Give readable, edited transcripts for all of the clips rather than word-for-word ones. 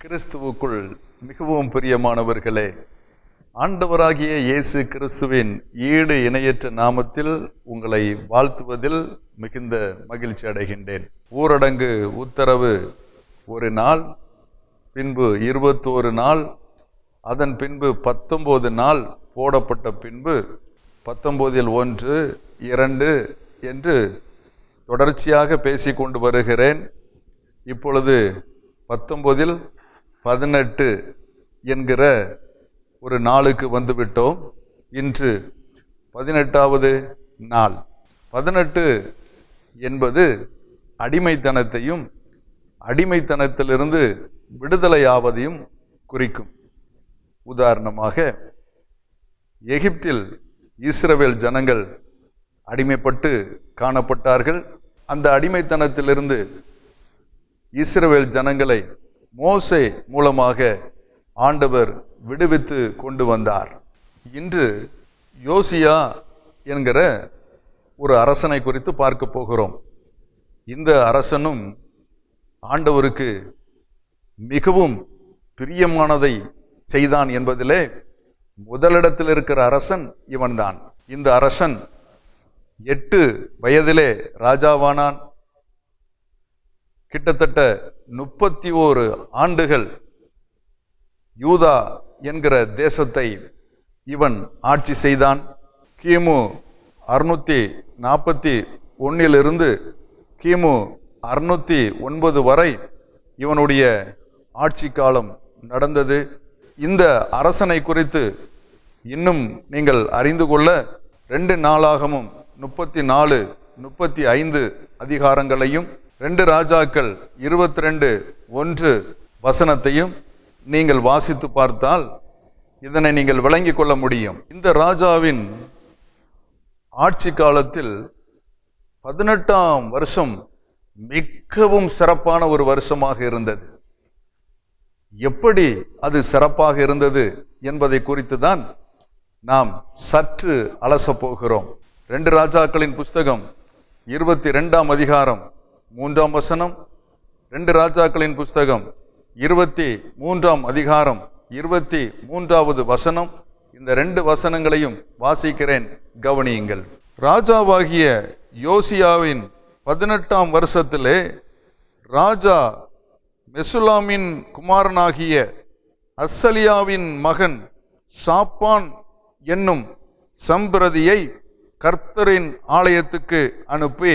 கிறிஸ்துவுக்குள் மிகவும் பிரியமானவர்களே, ஆண்டவராகிய இயேசு கிறிஸ்துவின் ஈடு இணையற்ற நாமத்தில் உங்களை வாழ்த்துவதில் மிகுந்த மகிழ்ச்சி அடைகின்றேன். ஊரடங்கு உத்தரவு ஒரு நாள், பின்பு 21 நாள், அதன் பின்பு 19 நாள் போடப்பட்ட பின்பு 19இல் 1, 2 என்று தொடர்ச்சியாக பேசிக்கொண்டு வருகிறேன். இப்பொழுது 19இல் 18 என்கிற ஒரு நாளுக்கு வந்துவிட்டோம். இன்று 18வது நாள். 18 என்பது அடிமைத்தனத்தையும் அடிமைத்தனத்திலிருந்து விடுதலையாவதையும் குறிக்கும். உதாரணமாக, எகிப்தில் இஸ்ரவேல் ஜனங்கள் அடிமைப்பட்டு காணப்பட்டார்கள். அந்த அடிமைத்தனத்திலிருந்து இஸ்ரவேல் ஜனங்களை மோசே மூலமாக ஆண்டவர் விடுவித்து கொண்டு வந்தார். இன்று யோசியா என்கிற ஒரு அரசனை குறித்து பார்க்க போகிறோம். இந்த அரசனும் ஆண்டவருக்கு மிகவும் பிரியமானதை செய்தான் என்பதிலே முதலிடத்தில் இருக்கிற அரசன் இவன்தான். இந்த அரசன் 8 வயதிலே ராஜாவானான். கிட்டத்தட்ட 31 ஆண்டுகள் யூதா என்கிற தேசத்தை இவன் ஆட்சி செய்தான். கிமு 641 கிமு 609 வரை இவனுடைய ஆட்சி காலம் நடந்தது. இந்த அரசனை குறித்து இன்னும் நீங்கள் அறிந்து கொள்ள 2 நாளாகமும் 34, 35 அதிகாரங்களையும் 2 ராஜாக்கள் 22:1 வசனத்தையும் நீங்கள் வாசித்து பார்த்தால் இதனை நீங்கள் விளங்கிக் கொள்ள முடியும். இந்த ராஜாவின் ஆட்சி காலத்தில் 18ஆம் வருஷம் மிகவும் சிறப்பான ஒரு வருஷமாக இருந்தது. எப்படி அது சிறப்பாக இருந்தது என்பதை குறித்து தான் நாம் சற்று அலசப் போகிறோம். 2 ராஜாக்களின் புஸ்தகம் 22ஆம் அதிகாரம் 3ஆம் வசனம், 2 ராஜாக்களின் புஸ்தகம் 23ஆம் அதிகாரம் 23வது வசனம். இந்த 2 வசனங்களையும் வாசிக்கிறேன், கவனியுங்கள். ராஜாவாகிய யோசியாவின் 18ஆம் வருஷத்திலே ராஜா மெசுல்லாமின் குமாரனாகிய அஸ்ஸலியாவின் மகன் சாப்பான் என்னும் சம்பிரதியை கர்த்தரின் ஆலயத்துக்கு அனுப்பி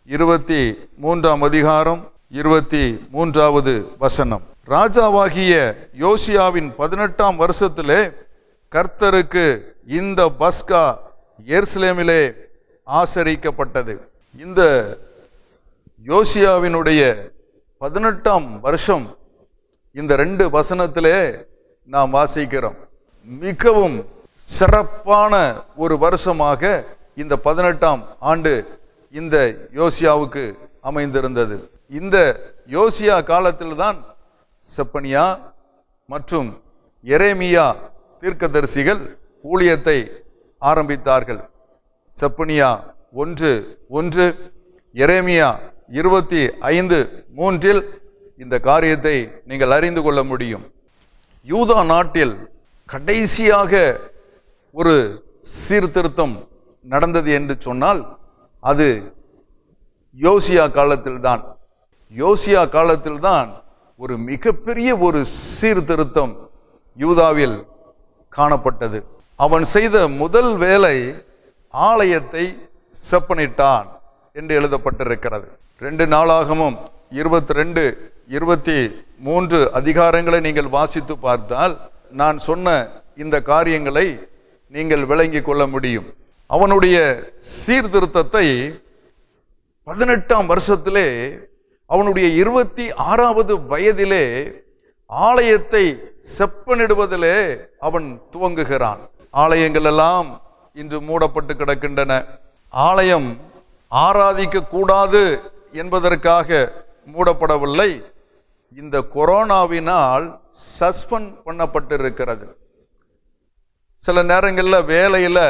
23ஆம் அதிகாரம் 23வது வசனம். ராஜாவாகிய யோசியாவின் 18ஆம் வருஷத்திலே கர்த்தருக்கு இந்த பஸ்கா எருசலேமிலே ஆசரிக்கப்பட்டது. இந்த யோசியாவினுடைய 18ஆம் வருஷம் இந்த 2 வசனத்திலே நாம் வாசிக்கிறோம். மிகவும் சிறப்பான ஒரு வருஷமாக இந்த 18ஆம் ஆண்டு இந்த யோசியாவுக்கு அமைந்திருந்தது. இந்த யோசியா காலத்தில்தான் செப்பனியா மற்றும் எரேமியா தீர்க்கதரிசிகள் ஊழியத்தை ஆரம்பித்தார்கள். செப்பனியா 1:1, எரேமியா 25:3 இந்த காரியத்தை நீங்கள் அறிந்து கொள்ள முடியும். யூதா நாட்டில் கடைசியாக ஒரு சீர்திருத்தம் நடந்தது என்று சொன்னால் அது யோசியா காலத்தில்தான். யோசியா காலத்தில்தான் ஒரு மிகப்பெரிய ஒரு சீர்திருத்தம் யூதாவில் காணப்பட்டது. அவன் செய்த முதல் வேலை ஆலயத்தை செப்பனிட்டான் என்று எழுதப்பட்டிருக்கிறது. 2 நாளாகமும் 22, 23 அதிகாரங்களை நீங்கள் வாசித்து பார்த்தால் நான் சொன்ன இந்த காரியங்களை நீங்கள் விளங்கிக் கொள்ள முடியும். அவனுடைய சீர்திருத்தத்தை 18ஆம் வருஷத்திலே, அவனுடைய 26வது வயதிலே ஆலயத்தை செப்பனிடுவதிலே அவன் துவங்குகிறான். ஆலயங்கள் எல்லாம் இன்று மூடப்பட்டு கிடக்கின்றன. ஆலயம் ஆராதிக்க கூடாது என்பதற்காக மூடப்படவில்லை, இந்த கொரோனாவினால் சஸ்பெண்ட் பண்ணப்பட்டிருக்கிறது. சில நேரங்களில் வேலையில்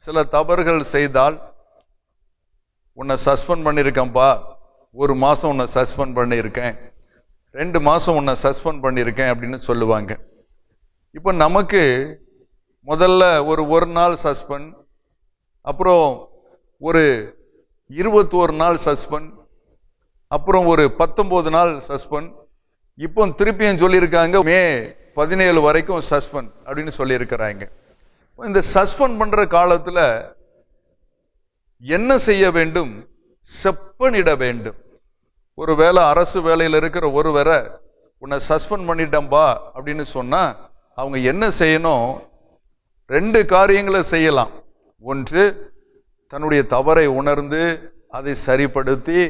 சில தவறுகள் செய்தால், உன்னை சஸ்பெண்ட் பண்ணியிருக்கேன்ப்பா, 1 மாதம் உன்னை சஸ்பெண்ட் பண்ணியிருக்கேன், 2 மாதம் உன்னை சஸ்பெண்ட் பண்ணியிருக்கேன் அப்படின்னு சொல்லுவாங்க. இப்போ நமக்கு முதல்ல ஒரு நாள் சஸ்பெண்ட், அப்புறம் ஒரு 21 நாள் சஸ்பெண்ட், அப்புறம் ஒரு 19 நாள் சஸ்பெண்ட், இப்போ திருப்பியும் சொல்லியிருக்காங்க மே 17 வரைக்கும் சஸ்பெண்ட் அப்படின்னு சொல்லியிருக்கிறாங்க. இந்த சஸ்பெண்ட் பண்ற காலத்தில் என்ன செய்ய வேண்டும்? செப்பனிட வேண்டும். ஒரு வேளை அரசு வேலையில் இருக்கிற ஒருவரை உன்னை சஸ்பெண்ட் பண்ணிட்டம்பா அப்படின்னு சொன்னா அவங்க என்ன செய்யணும்? 2 காரியங்களை செய்யலாம். ஒன்று, தன்னுடைய தவறை உணர்ந்து அதை சரிப்படுத்தி,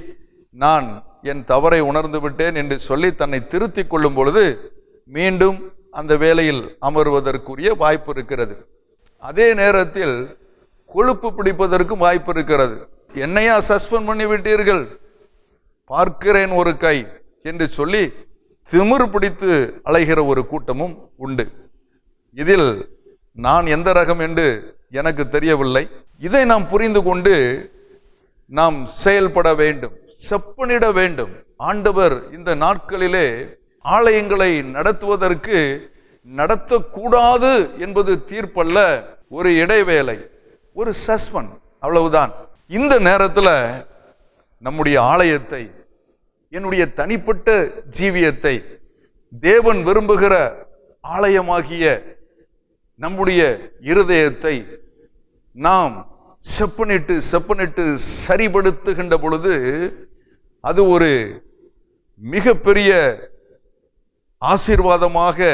நான் என் தவறை உணர்ந்து விட்டேன் என்று சொல்லி தன்னை திருத்தி கொள்ளும் பொழுது மீண்டும் அந்த வேலையில் அமர்வதற்குரிய வாய்ப்பு இருக்கிறது. அதே நேரத்தில் கொழுப்பு பிடிப்பதற்கும் வாய்ப்பு இருக்கிறது. என்னையா சஸ்பெண்ட் பண்ணி விட்டீர்கள், பார்க்கிறேன் ஒரு கை என்று சொல்லி திமிர் பிடித்து அலைகிற ஒரு கூட்டமும் உண்டு. இதில் நான் எந்த ரகம் என்று எனக்கு தெரியவில்லை. இதை நாம் புரிந்து கொண்டு நாம் செயல்பட வேண்டும், செப்பனிட வேண்டும். ஆண்டவர் இந்த நாட்களிலே ஆலயங்களை நடத்துவதற்கு நடத்தக்கூடாது என்பது தீர்ப்பல்ல, ஒரு இடைவேளை, ஒரு சஸ்பெண்ட், அவ்வளவுதான். இந்த நேரத்தில் நம்முடைய ஆலயத்தை, என்னுடைய தனிப்பட்ட ஜீவியத்தை, தேவன் விரும்புகிற ஆலயமாகிய நம்முடைய இருதயத்தை நாம் செப்பனிட்டு சரிபடுத்துகின்ற பொழுது அது ஒரு மிகப்பெரிய ஆசீர்வாதமாக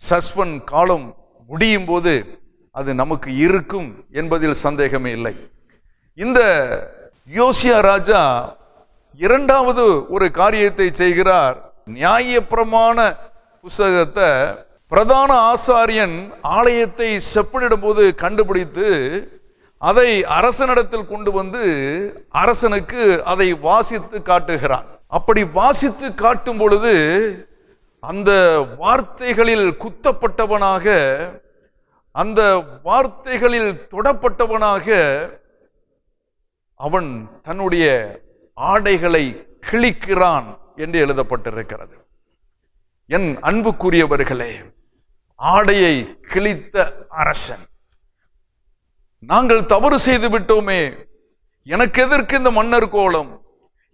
சஸ்பெண்ட் காலம் முடியும் போது அது நமக்கு இருக்கும் என்பதில் சந்தேகமே இல்லை. இந்த யோசியா ராஜா 2வது ஒரு காரியத்தை செய்கிறார். நியாயப்பிரமாண புத்தகத்தை பிரதான ஆசாரியன் ஆலயத்தை செப்பனிடும் போது கண்டுபிடித்து அதை அரசனிடத்தில் கொண்டு வந்து அரசனுக்கு அதை வாசித்து காட்டுகிறான். அப்படி வாசித்து காட்டும் பொழுது அந்த வார்த்தைகளில் குத்தப்பட்டவனாக, அந்த வார்த்தைகளில் தொடப்பட்டவனாக அவன் தன்னுடைய ஆடைகளை கிழிக்கிறான் என்று எழுதப்பட்டிருக்கிறது. என் அன்புக்குரியவர்களே, ஆடையை கிழித்த அரசன், நாங்கள் தவறு செய்து விட்டோமே, எனக்கு எதற்கு இந்த மன்னர் கோலம்,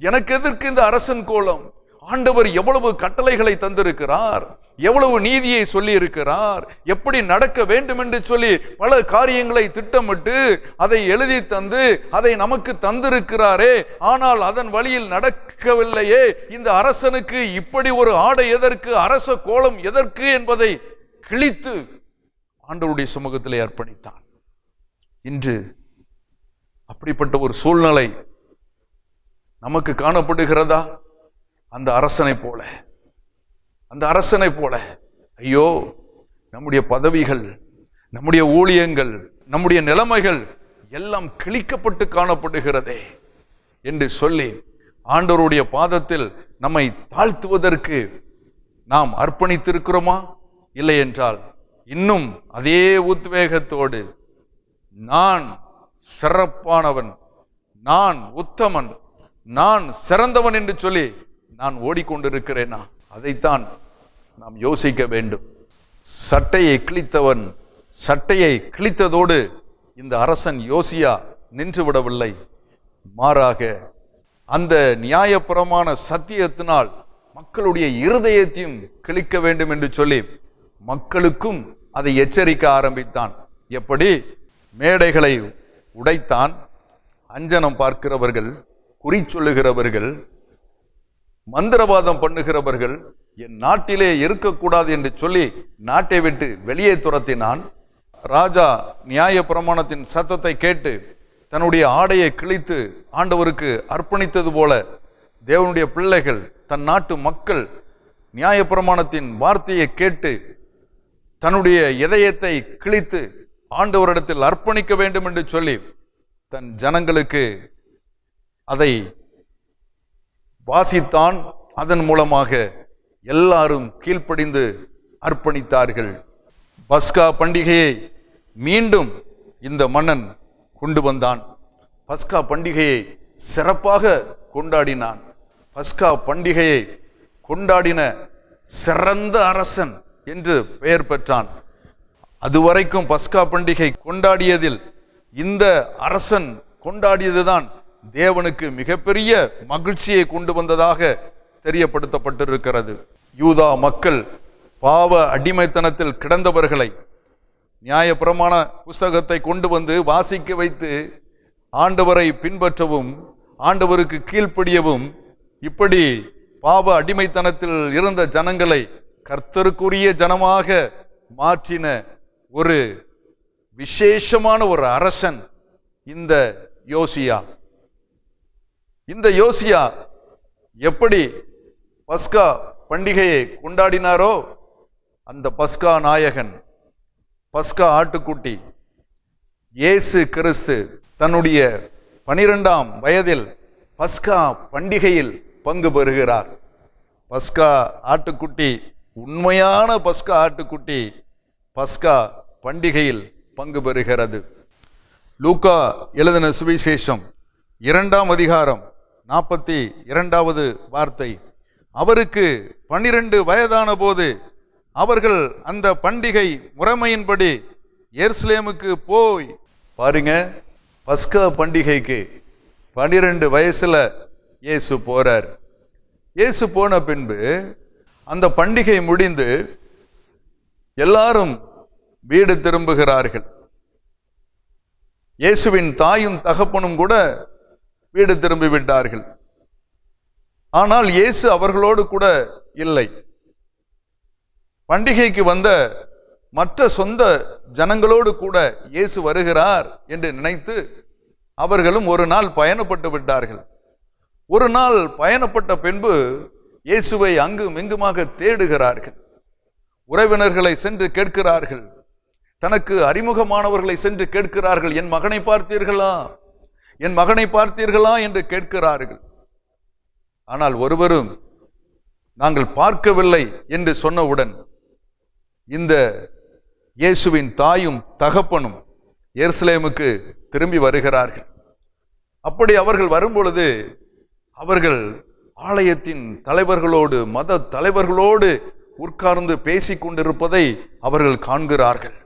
எனக்கு எதற்கு இந்த அரசன் கோலம்? ஆண்டவர் எவ்வளவு கட்டளைகளை தந்திருக்கிறார், எவ்வளவு நீதியை சொல்லி இருக்கிறார், எப்படி நடக்க வேண்டும் என்று சொல்லி பல காரியங்களை திட்டமிட்டு அதை எழுதி தந்து அதை நமக்கு தந்திருக்கிறாரே, ஆனால் அதன் வழியில் நடக்கவில்லையே. இந்த அரசனுக்கு இப்படி ஒரு ஆடை எதற்கு, அரச கோலம் எதற்கு என்பதை கிழித்து ஆண்டவருடைய சமூகத்திலே அர்ப்பணித்தான். இன்று அப்படிப்பட்ட ஒரு சூழ்நிலை நமக்கு காணப்படுகிறதா? அந்த அரசனை போல ஐயோ, நம்முடைய பதவிகள், நம்முடைய ஊழியங்கள், நம்முடைய நிலைமைகள் எல்லாம் கிழிக்கப்பட்டு காணப்படுகிறதே என்று சொல்லி ஆண்டவருடைய பாதத்தில் நம்மை தாழ்த்துவதற்கு நாம் அர்ப்பணித்திருக்கிறோமா? இல்லை என்றால் இன்னும் அதே உத்வேகத்தோடு நான் சிறப்பானவன், நான் உத்தமன், நான் சிறந்தவன் என்று சொல்லி நான் ஓடிக்கொண்டிருக்கிறேனா? அதைத்தான் நாம் யோசிக்க வேண்டும். சட்டையை கிழித்தவன் சட்டையை கிழித்ததோடு இந்த அரசன் யோசியா நின்று விடவில்லை. மாறாக அந்த நியாயப்பிரமாண சத்தியத்தினால் மக்களுடைய இருதயத்தையும் கிழிக்க வேண்டும் என்று சொல்லி மக்களுக்கும் அதை எச்சரிக்க ஆரம்பித்தான். எப்படி? மேடைகளை உடைத்தான். அஞ்சனம் பார்க்கிறவர்கள், குறி சொல்லுகிறவர்கள், மந்திரவாதம் பண்ணுகிறவர்கள் என் நாட்டிலே இருக்கக்கூடாது என்று சொல்லி நாட்டை விட்டு வெளியே துரத்தினான். ராஜா நியாய பிரமாணத்தின் சத்தத்தை கேட்டு தன்னுடைய ஆடையை கிழித்து ஆண்டவருக்கு அர்ப்பணித்தது போல தேவனுடைய பிள்ளைகள், தன் நாட்டு மக்கள் நியாய பிரமாணத்தின் வார்த்தையை கேட்டு தன்னுடைய இதயத்தை கிழித்து ஆண்டவரிடத்தில் அர்ப்பணிக்க வேண்டும் என்று சொல்லி தன் ஜனங்களுக்கு அதை வாசித்தான். அதன் மூலமாக எல்லாரும் கீழ்ப்படிந்து அர்ப்பணித்தார்கள். பஸ்கா பண்டிகையை மீண்டும் இந்த மன்னன் கொண்டு வந்தான். பஸ்கா பண்டிகையை சிறப்பாக கொண்டாடினான். பஸ்கா பண்டிகையை கொண்டாடின சிறந்த அரசன் என்று பெயர் பெற்றான். அதுவரைக்கும் பஸ்கா பண்டிகை கொண்டாடியதில் இந்த அரசன் கொண்டாடியதுதான் தேவனுக்கு மிகப்பெரிய மகிழ்ச்சியை கொண்டு வந்ததாக தெரியப்படுத்தப்பட்டிருக்கிறது. யூதா மக்கள் பாவ அடிமைத்தனத்தில் கிடந்தவர்களை நியாய பிரமாண புஸ்தகத்தை கொண்டு வந்து வாசிக்க வைத்து ஆண்டவரை பின்பற்றவும் ஆண்டவருக்கு கீழ்ப்படியவும், இப்படி பாவ அடிமைத்தனத்தில் இருந்த ஜனங்களை கர்த்தருக்குரிய ஜனமாக மாற்றின ஒரு விசேஷமான ஒரு அரசன் இந்த யோசியா. இந்த யோசியா எப்படி பஸ்கா பண்டிகையை கொண்டாடினாரோ, அந்த பஸ்கா நாயகன், பஸ்கா ஆட்டுக்குட்டி இயேசு கிறிஸ்து தன்னுடைய 12ஆம் வயதில் பஸ்கா பண்டிகையில் பங்கு பெறுகிறார். பஸ்கா ஆட்டுக்குட்டி, உண்மையான பஸ்கா ஆட்டுக்குட்டி பஸ்கா பண்டிகையில் பங்கு பெறுகிறது. லூக்கா எழுதின சுவிசேஷம் 2ஆம் அதிகாரம் 42வது வார்த்தை. அவருக்கு 12 வயதான போது அவர்கள் அந்த பண்டிகை முறைமையின்படி எருசலேமுக்கு போய், பாருங்க, பஸ்கா பண்டிகைக்கு 12 வயசுல இயேசு போறார். இயேசு போன பின்பு அந்த பண்டிகை முடிந்து எல்லாரும் வீடு திரும்புகிறார்கள். இயேசுவின் தாயும் தகப்பனும் கூட வீடு திரும்பி விட்டார்கள். ஆனால் இயேசு அவர்களோடு கூட இல்லை. பண்டிகைக்கு வந்த மற்ற சொந்த ஜனங்களோடு கூட இயேசு வருகிறார் என்று நினைத்து அவர்களும் ஒரு நாள் பயணப்பட்டு விட்டார்கள். ஒரு நாள் பயணப்பட்ட பின்பு இயேசுவை அங்கும் இங்குமாக தேடுகிறார்கள். உறவினர்களை சென்று கேட்கிறார்கள், தனக்கு அறிமுகமானவர்களை சென்று கேட்கிறார்கள், என் மகனை பார்த்தீர்களா, என் மகனை பார்த்தீர்களா என்று கேட்கிறார்கள். ஆனால் ஒருவரும் நாங்கள் பார்க்கவில்லை என்று சொன்னவுடன் இந்த இயேசுவின் தாயும் தகப்பனும் எருசலேமுக்கு திரும்பி வருகிறார்கள். அப்படி அவர்கள் வரும்பொழுது அவர்கள் ஆலயத்தின் தலைவர்களோடு, மத தலைவர்களோடு உட்கார்ந்து பேசிக் கொண்டிருப்பதை அவர்கள் காண்கிறார்கள்.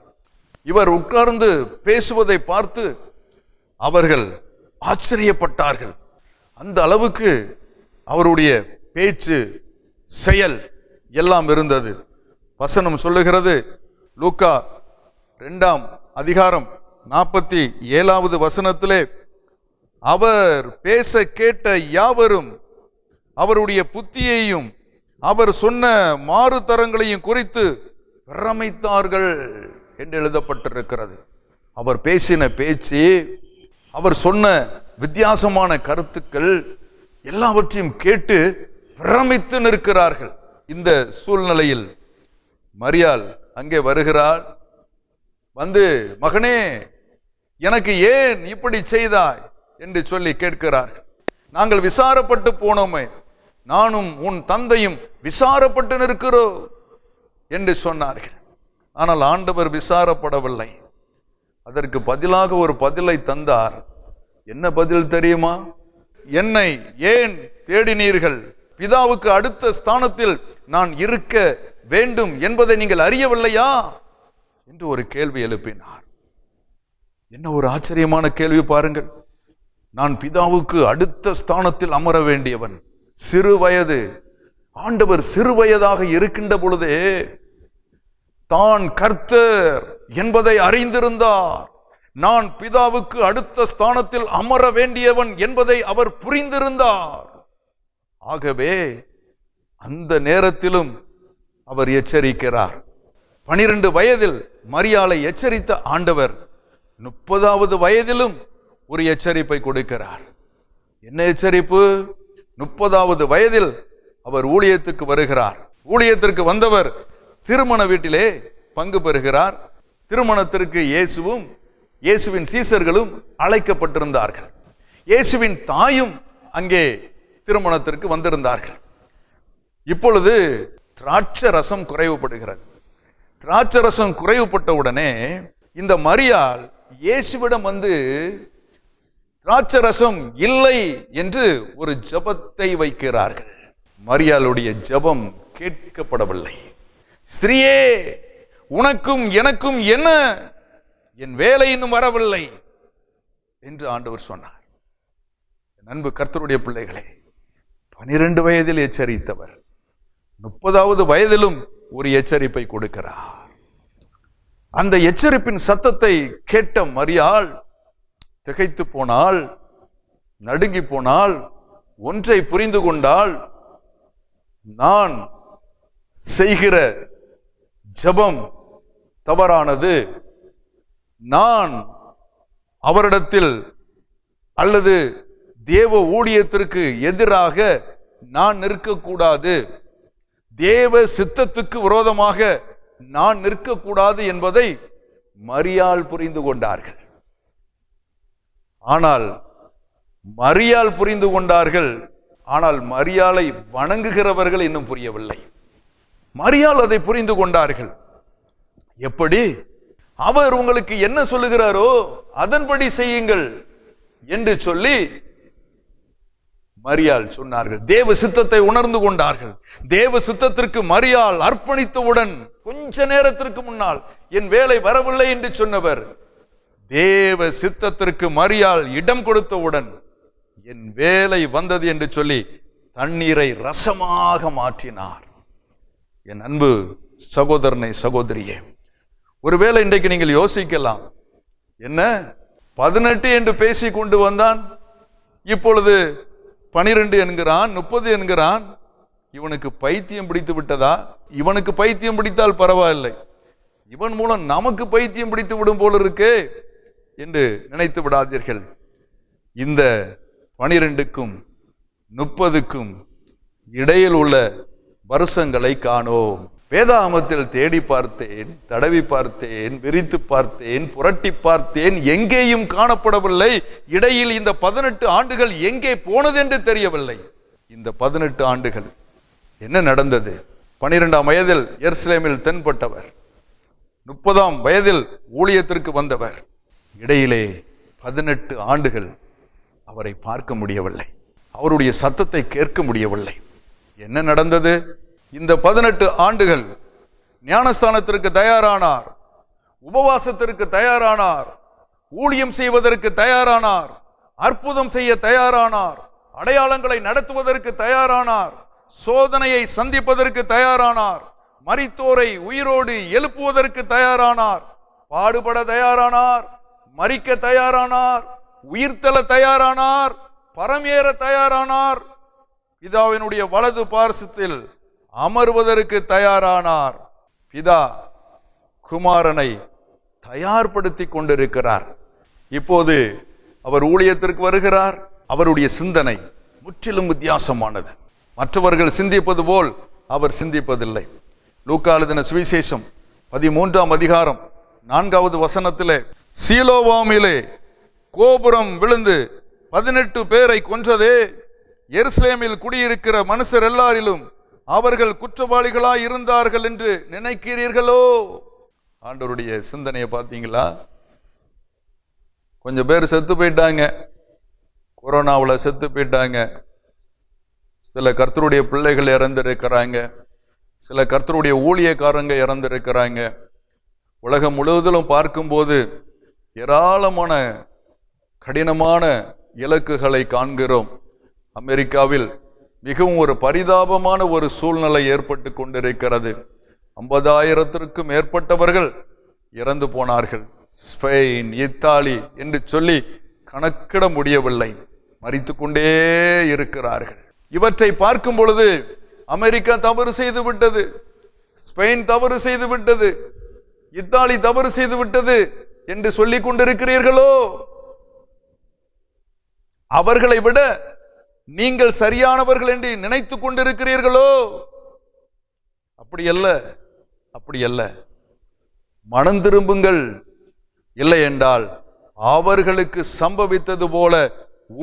இவர் உட்கார்ந்து பேசுவதை பார்த்து அவர்கள் ஆச்சரியப்பட்டார்கள். அந்த அளவுக்கு அவருடைய பேச்சு, செயல் எல்லாம் இருந்தது. வசனம் சொல்லுகிறது, லூக்கா 2ஆம் அதிகாரம் 47வது வசனத்திலே, அவர் பேச கேட்ட யாவரும் அவருடைய புத்தியையும் அவர் சொன்ன மாறுதரங்களையும் குறித்து பிரமித்தார்கள் என்று எழுதப்பட்டிருக்கிறது. அவர் பேசின பேச்சு, அவர் சொன்ன வித்தியாசமான கருத்துக்கள் எல்லாவற்றையும் கேட்டு பிரமித்து நிற்கிறார்கள். இந்த சூழ்நிலையில் மரியாள் அங்கே வருகிறாள். வந்து, மகனே, எனக்கு ஏன் இப்படி செய்தாய் என்று சொல்லி கேட்கிறார்கள். நாங்கள் விசாரப்பட்டு போனோமே, நானும் உன் தந்தையும் விசாரப்பட்டு நிற்கிறோம் என்று சொன்னார்கள். ஆனால் ஆண்டவர் விசாரப்படவில்லை. அதற்கு பதிலாக ஒரு பதிலை தந்தார். என்ன பதில் தெரியுமா? என்னை ஏன் தேடினீர்கள்? பிதாவுக்கு அடுத்த ஸ்தானத்தில் நான் இருக்க வேண்டும் என்பதை நீங்கள் அறியவில்லையா என்று ஒரு கேள்வி எழுப்பினார். என்ன ஒரு ஆச்சரியமான கேள்வி பாருங்கள். நான் பிதாவுக்கு அடுத்த ஸ்தானத்தில் அமர வேண்டியவன், சிறு வயது, ஆண்டவர் சிறு வயதாக இருக்கின்ற பொழுதே தான் கர்த்தர் என்பதை அறிந்திருந்தார். நான் பிதாவுக்கு அடுத்த ஸ்தானத்தில் அமர வேண்டியவன் என்பதை அவர் புரிந்திருந்தார். ஆகவே அந்த நேரத்திலும் அவர் எச்சரிக்கிறார். 12 வயதில் மரியாளை எச்சரித்த ஆண்டவர் 30வது வயதிலும் ஒரு எச்சரிப்பை கொடுக்கிறார். என்ன எச்சரிப்பு? 30வது வயதில் அவர் ஊழியத்துக்கு வருகிறார். ஊழியத்திற்கு வந்தவர் திருமண வீட்டிலே பங்கு பெறுகிறார். திருமணத்திற்கு இயேசுவும் இயேசுவின் சீசர்களும் அழைக்கப்பட்டிருந்தார்கள். இயேசுவின் தாயும் அங்கே திருமணத்திற்கு வந்திருந்தார்கள். இப்பொழுது திராட்சை ரசம் குறைவுபடுகிறது. திராட்சை ரசம் குறைவுபட்ட உடனே இந்த மரியாள் இயேசுவிடம் வந்து திராட்சை ரசம் இல்லை என்று ஒரு ஜெபத்தை வைக்கிறார்கள். மரியாளுடைய ஜெபம் கேட்கப்படவில்லை. ஸ்திரீயே, உனக்கும் எனக்கும் என்ன? என் வேலை இன்னும் வரவில்லை என்று ஆண்டவர் சொன்னார். அன்பு கர்த்தருடைய பிள்ளைகளே, 12 வயதில் எச்சரித்தவர் 30வது வயதிலும் ஒரு எச்சரிப்பை கொடுக்கிறார். அந்த எச்சரிப்பின் சத்தத்தை கேட்ட மரியாள் திகைத்து போனாள், நடுங்கி போனாள். ஒன்றை புரிந்து கொண்டாள், நான் செய்கிற ஜெபம் தவறானது. நான் அவரிடத்தில் அல்லது தேவ ஊழியத்திற்கு எதிராக நான் நிற்கக்கூடாது, தேவ சித்தத்துக்கு விரோதமாக நான் நிற்கக்கூடாது என்பதை மரியாள் புரிந்து கொண்டார்கள். ஆனால் மரியாள் புரிந்து கொண்டார்கள். ஆனால் மரியாளை வணங்குகிறவர்கள் இன்னும் புரியவில்லை. மரியாள் அதை புரிந்து கொண்டார்கள். எப்படி? அவர் உங்களுக்கு என்ன சொல்லுகிறாரோ அதன்படி செய்யுங்கள் என்று சொல்லி மரியாள் சொன்னார்கள். தேவ சித்தத்தை உணர்ந்து கொண்டார்கள். தேவ சித்தத்திற்கு மரியாள் அர்ப்பணித்தவுடன் கொஞ்ச நேரத்திற்கு முன்னால் என் வேலை வரவில்லை என்று சொன்னவர் தேவ சித்தத்திற்கு மரியாள் இடம் கொடுத்தவுடன் என் வேலை வந்தது என்று சொல்லி தண்ணீரை ரசமாக மாற்றினார். என் அன்பு சகோதரனை, சகோதரியே, ஒருவேளை இன்றைக்கு நீங்கள் யோசிக்கலாம், என்ன 18 என்று பேசி கொண்டு வந்தான், இப்பொழுது 12 என்கிறான், 30 என்கிறான். இவனுக்கு பைத்தியம் பிடித்து விட்டதா? இவனுக்கு பைத்தியம் பிடித்தால் பரவாயில்லை, இவன் மூலம் நமக்கு பைத்தியம் பிடித்து விடும் போல இருக்கே என்று நினைத்து விடாதீர்கள். இந்த 12க்கும் 30க்கும் இடையில் உள்ள வருஷங்களை காணோம். வேதாகமத்தில் தேடி பார்த்தேன், தடவி பார்த்தேன், விரித்து பார்த்தேன், புரட்டி பார்த்தேன், எங்கேயும் காணப்படவில்லை. இடையில் இந்த 18 ஆண்டுகள் எங்கே போனது என்று தெரியவில்லை. இந்த 18 ஆண்டுகள் என்ன நடந்தது? 12ஆம் வயதில் எருசலேமில் தென்பட்டவர், 30ஆம் வயதில் ஊழியத்திற்கு வந்தவர். இடையிலே 18 ஆண்டுகள் அவரை பார்க்க முடியவில்லை, அவருடைய சத்தத்தை கேட்க முடியவில்லை. என்ன நடந்தது? இந்த 18 ஆண்டுகள் ஞானஸ்தானத்திற்கு தயாரானார், உபவாசத்திற்கு தயாரானார், ஊழியம் செய்வதற்கு தயாரானார், அற்புதம் செய்ய தயாரானார், அடையாளங்களை நடத்துவதற்கு தயாரானார், சோதனையை சந்திப்பதற்கு தயாரானார், மரித்தோரை உயிரோடு எழுப்புவதற்கு தயாரானார், பாடுபட தயாரானார், மரிக்க தயாரானார், உயிர்த்தெழ தயாரானார், பரமேற தயாரானார், பிதாவினுடைய வலது பார்சத்தில் அமர்வதற்கு தயாரானார். பிதா குமாரனை தயார்படுத்தி கொண்டிருக்கிறார். இப்போது அவர் ஊழியத்திற்கு வருகிறார். அவருடைய சிந்தனை முற்றிலும் வித்தியாசமானது. மற்றவர்கள் சிந்திப்பது போல் அவர் சிந்திப்பதில்லை. லூக்கா எழுதின சுவிசேஷம் 13ஆம் அதிகாரம் 4வது வசனத்திலே, சீலோவாமிலே கோபுரம் விழுந்து 18 பேரை கொன்றதே, எருசலேமில் குடியிருக்கிற மனுஷர் எல்லாரிலும் அவர்கள் குற்றவாளிகளாய் இருந்தார்கள் என்று நினைக்கிறீர்களோ? ஆண்டவருடைய சிந்தனையை பார்த்தீங்களா? கொஞ்சம் பேர் செத்து போயிட்டாங்க, கொரோனாவில் செத்து போயிட்டாங்க. சில கர்த்தருடைய பிள்ளைகள் இறந்திருக்கிறாங்க, சில கர்த்தருடைய ஊழியக்காரங்க இறந்திருக்கிறாங்க. உலகம் முழுவதிலும் பார்க்கும்போது ஏராளமான கடினமான இலக்குகளை காண்கிறோம். அமெரிக்காவில் மிகவும் ஒரு பரிதாபமான ஒரு சூழ்நிலை ஏற்பட்டு கொண்டிருக்கிறது. 50,000த்திற்கும் மேற்பட்டவர்கள் இறந்து போனார்கள். ஸ்பெயின், இத்தாலி என்று சொல்லி கணக்கிட முடியவில்லை, மரித்து கொண்டே இருக்கிறார்கள். இவற்றை பார்க்கும் பொழுது அமெரிக்கா தவறு செய்து விட்டது, ஸ்பெயின் தவறு செய்து விட்டது, இத்தாலி தவறு செய்து விட்டது என்று சொல்லிக் கொண்டிருக்கிறீர்களோ? அவர்களை விட நீங்கள் சரியானவர்கள் என்று நினைத்துக் கொண்டிருக்கிறீர்களோ? அப்படி அல்ல, அப்படி அல்ல. மனம் திரும்புங்கள், இல்லை என்றால் அவர்களுக்கு சம்பவித்தது போல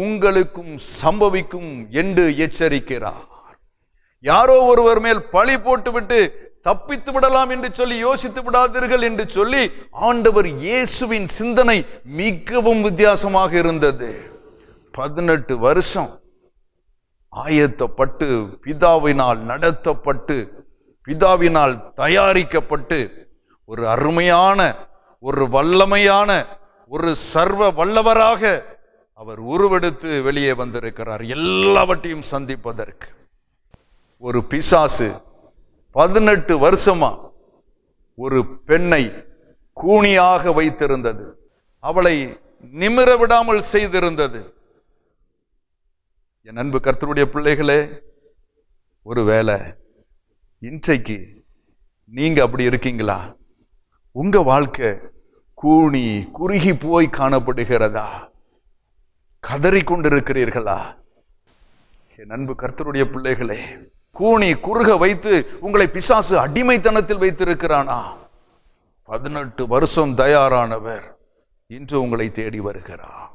உங்களுக்கும் சம்பவிக்கும் என்று எச்சரிக்கிறார். யாரோ ஒருவர் மேல் பழி போட்டுவிட்டு தப்பித்து விடலாம் என்று சொல்லி யோசித்து விடாதீர்கள் என்று சொல்லி ஆண்டவர் இயேசுவின் சிந்தனை மிகவும் வித்தியாசமாக இருந்தது. 18 வருஷம் ஆயத்தப்பட்டு, பிதாவினால் நடத்தப்பட்டு, பிதாவினால் தயாரிக்கப்பட்டு, ஒரு அருமையான, ஒரு வல்லமையான, ஒரு சர்வ வல்லவராக அவர் உருவெடுத்து வெளியே வந்திருக்கிறார் எல்லாவற்றையும் சந்திப்பதற்கு. ஒரு பிசாசு 18 வருஷமா ஒரு பெண்ணை கூனியாக வைத்திருந்தது, அவளை நிமிர விடாமல் செய்திருந்தது. என் அன்பு கர்த்தருடைய பிள்ளைகளே, ஒருவேளை இன்றைக்கு நீங்க அப்படி இருக்கீங்களா? உங்க வாழ்க்கை கூனி குறுகி போய் காணப்படுகிறதா? கதறிக்கொண்டிருக்கிறீர்களா? என் அன்பு கர்த்தருடைய பிள்ளைகளே, கூனி குறுக வைத்து உங்களை பிசாசு அடிமைத்தனத்தில் வைத்திருக்கிறானா? 18 வருஷம் தயாரானவர் இன்று உங்களை தேடி வருகிறார்.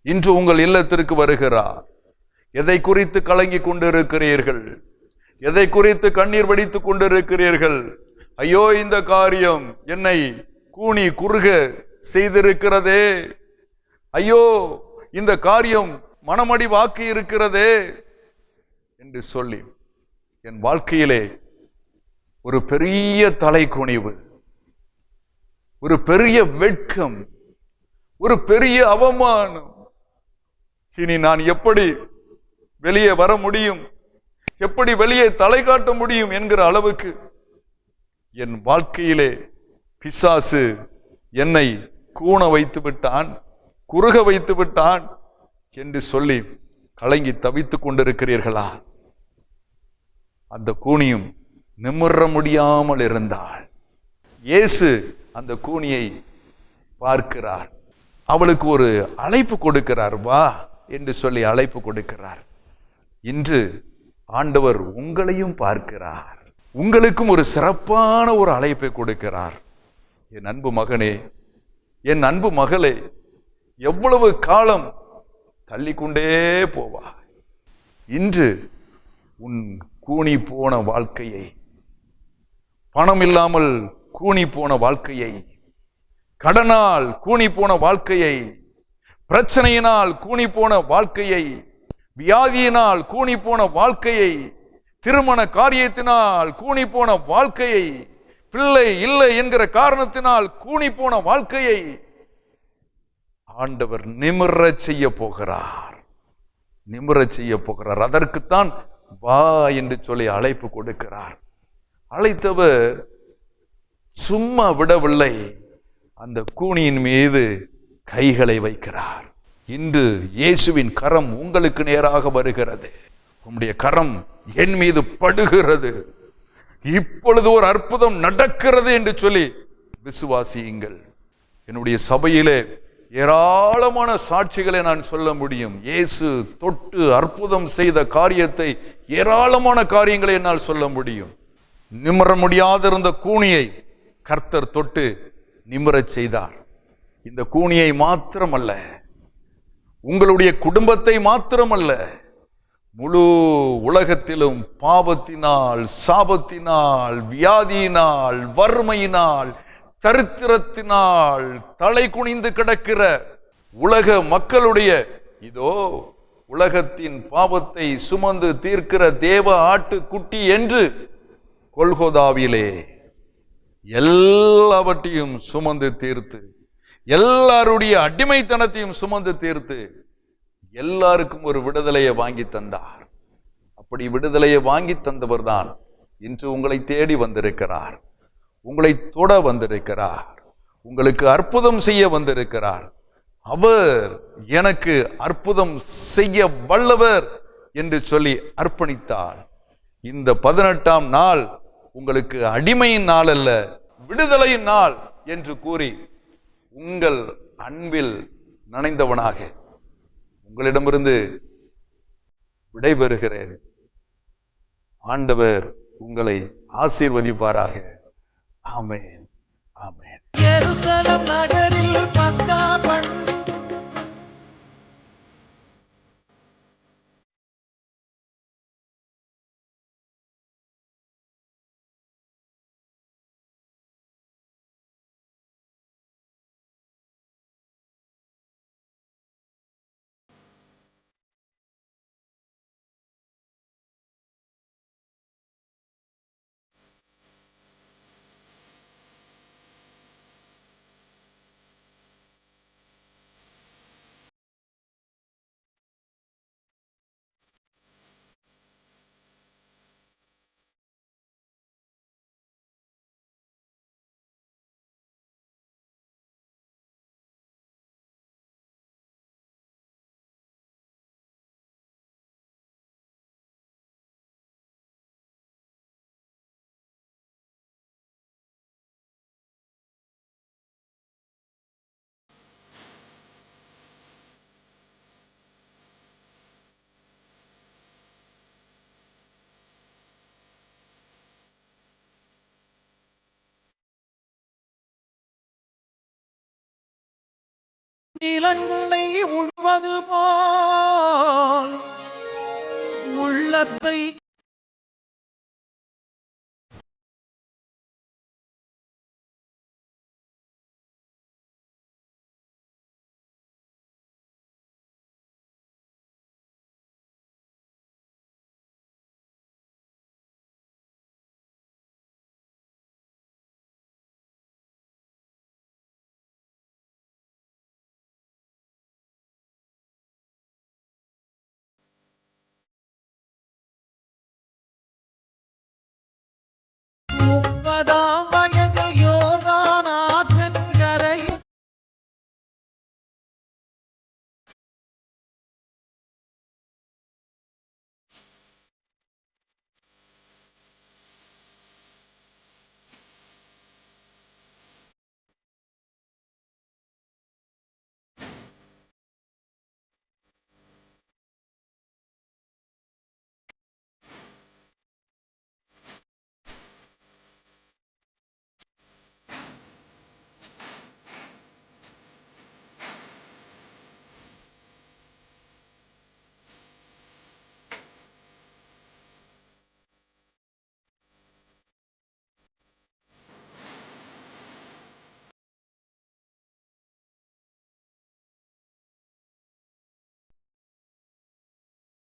இன்று உங்கள் இல்லத்திற்கு வருகிறார். எதை குறித்து கலங்கி கொண்டிருக்கிறீர்கள்? எதை குறித்து கண்ணீர் வடித்துக் கொண்டிருக்கிறீர்கள்? ஐயோ, இந்த காரியம் என்னை கூனி குறுக செய்திருக்கிறதே, ஐயோ இந்த காரியம் மனமடி வாக்கி இருக்கிறதே என்று சொல்லி என் வாழ்க்கையிலே ஒரு பெரிய தலைக்குனிவு, ஒரு பெரிய வெட்கம், ஒரு பெரிய அவமானம். இனி நான் எப்படி வெளியே வர முடியும், எப்படி வெளியே தலை காட்ட முடியும் என்கிற அளவுக்கு என் வாழ்க்கையிலே பிசாசு என்னை கூண வைத்து விட்டான், குறுக வைத்து விட்டான் என்று சொல்லி கலங்கி தவித்துக் கொண்டிருக்கிறீர்களா? அந்த கூனியும் நிமிர முடியாமல் இருந்தாள். இயேசு அந்த கூனியை பார்க்கிறார், அவளுக்கு ஒரு அழைப்பு கொடுக்கிறார், வா என்று சொல்லி அழைப்பு கொடுக்கிறார். இன்று ஆண்டவர் உங்களையும் பார்க்கிறார், உங்களுக்கும் ஒரு சிறப்பான ஒரு அழைப்பை கொடுக்கிறார். என் அன்பு மகனே, என் அன்பு மகளே, எவ்வளவு காலம் தள்ளிக்கொண்டே போவா? இன்று உன் கூனி போன வாழ்க்கையை, பணம் இல்லாமல் கூனி போன வாழ்க்கையை, கடனால் கூனி போன வாழ்க்கையை, பிரச்சனையினால் கூனி போன வாழ்க்கையை, வியாதியினால் கூனி போன வாழ்க்கையை, திருமண காரியத்தினால் கூனி போன வாழ்க்கையை, பிள்ளை இல்லை என்கிற காரணத்தினால் கூனி போன வாழ்க்கையை ஆண்டவர் நிமிர செய்ய போகிறார், நிமிர செய்ய போகிறார். அதற்குத்தான் வா என்று சொல்லி அழைப்பு கொடுக்கிறார். அழைத்தவர் சும்மா விடவில்லை, அந்த கூனியின் மீது கைகளை வைக்கிறார். இன்று இயேசுவின் கரம் உங்களுக்கு நேராக வருகிறது, உம்முடைய கரம் என் மீது படுகிறது, இப்பொழுது ஒரு அற்புதம் நடக்கிறது என்று சொல்லி விசுவாசியுங்கள். என்னுடைய சபையிலே ஏராளமான சாட்சிகளை நான் சொல்ல முடியும். இயேசு தொட்டு அற்புதம் செய்த காரியத்தை, ஏராளமான காரியங்களை என்னால் சொல்ல முடியும். நிமிர முடியாதிருந்த கூனியை கர்த்தர் தொட்டு நிமிரச் செய்தார். இந்த கூனியை மாத்திரமல்ல, உங்களுடைய குடும்பத்தை மாத்திரமல்ல, முழு உலகத்திலும் பாவத்தினால், சாபத்தினால், வியாதியினால், வறுமையினால், தரித்திரத்தினால் தலை குனிந்து கிடக்கிற உலக மக்களுடைய, இதோ உலகத்தின் பாவத்தை சுமந்து தீர்க்கிற தேவ ஆட்டு குட்டி என்று கொல்கோதாவிலே எல்லாவற்றையும் சுமந்து தீர்த்து, எல்லாருடைய அடிமைத்தனத்தையும் சுமந்து தீர்த்து எல்லாருக்கும் ஒரு விடுதலையை வாங்கி தந்தார். அப்படி விடுதலையை வாங்கி தந்தவர் தான் இன்று உங்களை தேடி வந்திருக்கிறார், உங்களை தொட வந்திருக்கிறார், உங்களுக்கு அற்புதம் செய்ய வந்திருக்கிறார். அவர் எனக்கு அற்புதம் செய்ய வல்லவர் என்று சொல்லி அர்ப்பணித்தார். இந்த 18ஆம் நாள் உங்களுக்கு அடிமையின் நாள் அல்ல, விடுதலையின் நாள் என்று கூறி உங்கள் அன்பில் நனைந்தவனாக உங்களிடமிருந்து விடைபெறுகிறேன். ஆண்டவர் உங்களை ஆசீர்வதிப்பாராக. ஆமென், ஆமென். எருசலேம் நகரில் பஸ்கா பண்டிகை நிலங்களை உள்வது போல் உள்ளத்தை